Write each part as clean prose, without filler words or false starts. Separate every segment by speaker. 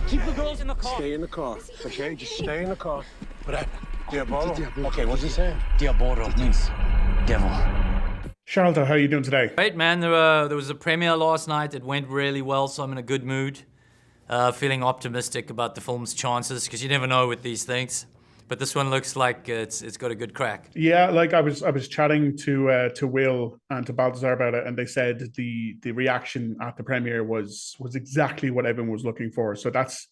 Speaker 1: Keep the girls in the car.
Speaker 2: Stay in the car, okay? Just stay in the car. But Diabolo. Okay, what's he saying?
Speaker 1: Diabolo means devil.
Speaker 3: Sharlto, how are you doing today?
Speaker 1: Great, man. There was a premiere last night. It went really well, so I'm in a good mood. Feeling optimistic about the film's chances, because you never know with these things. But this one looks like it's got a good crack.
Speaker 3: Yeah, like I was chatting to Will and to Balthazar about it, and they said the reaction at the premiere was exactly what everyone was looking for. So that's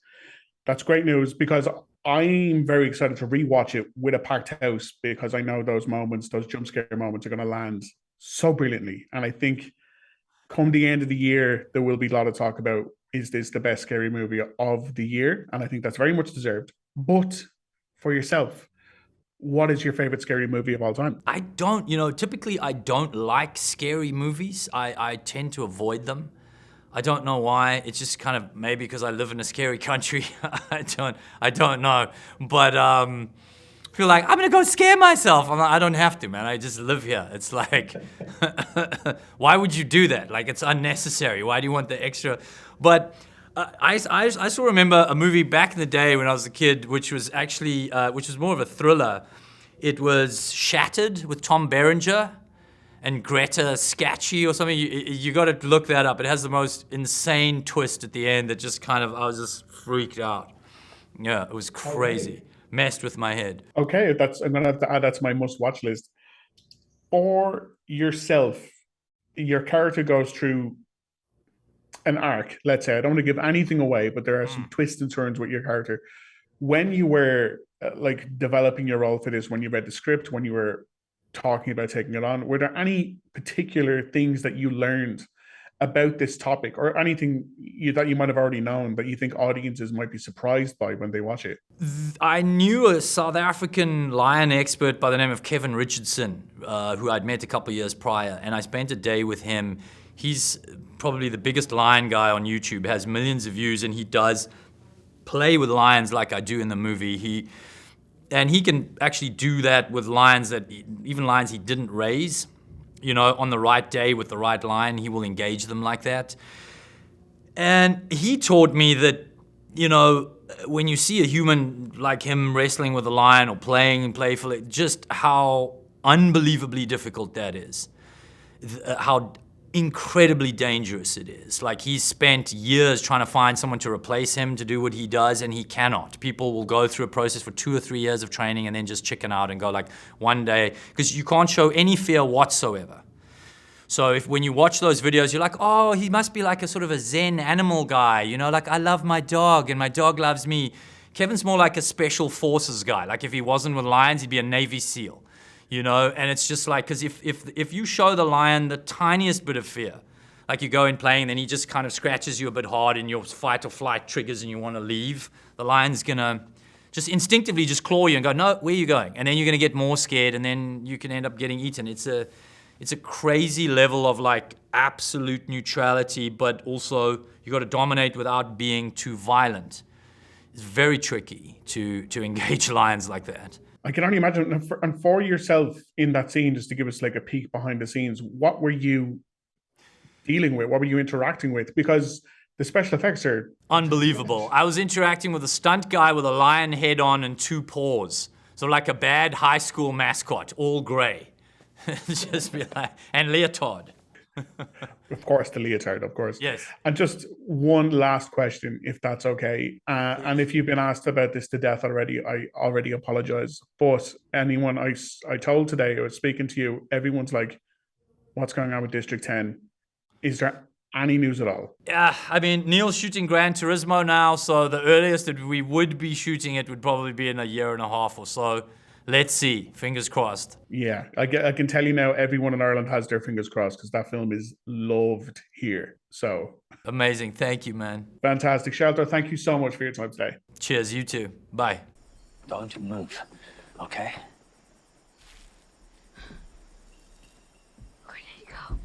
Speaker 3: great news, because I'm very excited to rewatch it with a packed house, because I know those moments, those jump scare moments, are going to land so brilliantly. And I think come the end of the year, there will be a lot of talk about, is this the best scary movie of the year? And I think that's very much deserved. But for yourself, what is your favorite scary movie of all time?
Speaker 1: I don't, typically I don't like scary movies. I tend to avoid them. I don't know why. It's just kind of maybe because I live in a scary country. I don't know. But I feel like I'm gonna go scare myself. I don't have to, man. I just live here. It's like, why would you do that? Like, it's unnecessary. Why do you want the extra? But I still remember a movie back in the day when I was a kid, which was actually which was more of a thriller. It was Shattered with Tom Berenger and Greta Scacchi or something. You got to look that up. It has the most insane twist at the end that just kind of, I was just freaked out. Yeah, it was crazy. Okay. Messed with my head.
Speaker 3: Okay, I'm gonna have to add that to my must-watch list. For yourself, your character goes through an arc, let's say. I don't want to give anything away, but there are some twists and turns with your character. When you were like developing your role for this, when you read the script, when you were talking about taking it on, were there any particular things that you learned about this topic, or anything that you might have already known that you think audiences might be surprised by when they watch it?
Speaker 1: I knew a South African lion expert by the name of Kevin Richardson, who I'd met a couple of years prior, and I spent a day with him. He's probably the biggest lion guy on YouTube, has millions of views, and he does play with lions like I do in the movie. He can actually do that with lions even lions he didn't raise. On the right day with the right lion, he will engage them like that. And he taught me that, when you see a human like him wrestling with a lion or playing playfully, just how unbelievably difficult that is. How incredibly dangerous it is. Like, he's spent years trying to find someone to replace him to do what he does, and he cannot. People will go through a process for 2 or 3 years of training and then just chicken out and go like one day, because you can't show any fear whatsoever. So when you watch those videos, you're like, oh, he must be like a sort of a Zen animal guy, like, I love my dog and my dog loves me. Kevin's more like a special forces guy. Like, if he wasn't with lions, he'd be a Navy SEAL. And it's just like, because if you show the lion the tiniest bit of fear, like you go in playing, then he just kind of scratches you a bit hard and your fight or flight triggers and you want to leave, the lion's gonna just instinctively just claw you and go, no, where are you going? And then you're gonna get more scared, and then you can end up getting eaten. It's a crazy level of like absolute neutrality, but also you got to dominate without being too violent. It's very tricky to engage lions like that.
Speaker 3: I can only imagine. And for yourself in that scene, just to give us like a peek behind the scenes, what were you dealing with? What were you interacting with? Because the special effects are
Speaker 1: unbelievable. I was interacting with a stunt guy with a lion head on and 2 paws. So like a bad high school mascot, all gray. Just be like, and leotard.
Speaker 3: Of course, the leotard, of course.
Speaker 1: Yes.
Speaker 3: And just one last question, if that's okay. And if you've been asked about this to death already, I already apologize. But anyone I told today, I was speaking to you, everyone's like, what's going on with District 10? Is there any news at all?
Speaker 1: Yeah, I mean, Neil's shooting Gran Turismo now, so the earliest that we would be shooting it would probably be in a year and a half or so. Let's see. Fingers crossed.
Speaker 3: Yeah, I can tell you now, everyone in Ireland has their fingers crossed, because that film is loved here. So
Speaker 1: amazing. Thank you, man.
Speaker 3: Fantastic. Sharlto, thank you so much for your time today.
Speaker 1: Cheers. You too. Bye.
Speaker 4: Don't move, okay?
Speaker 5: Where did he go?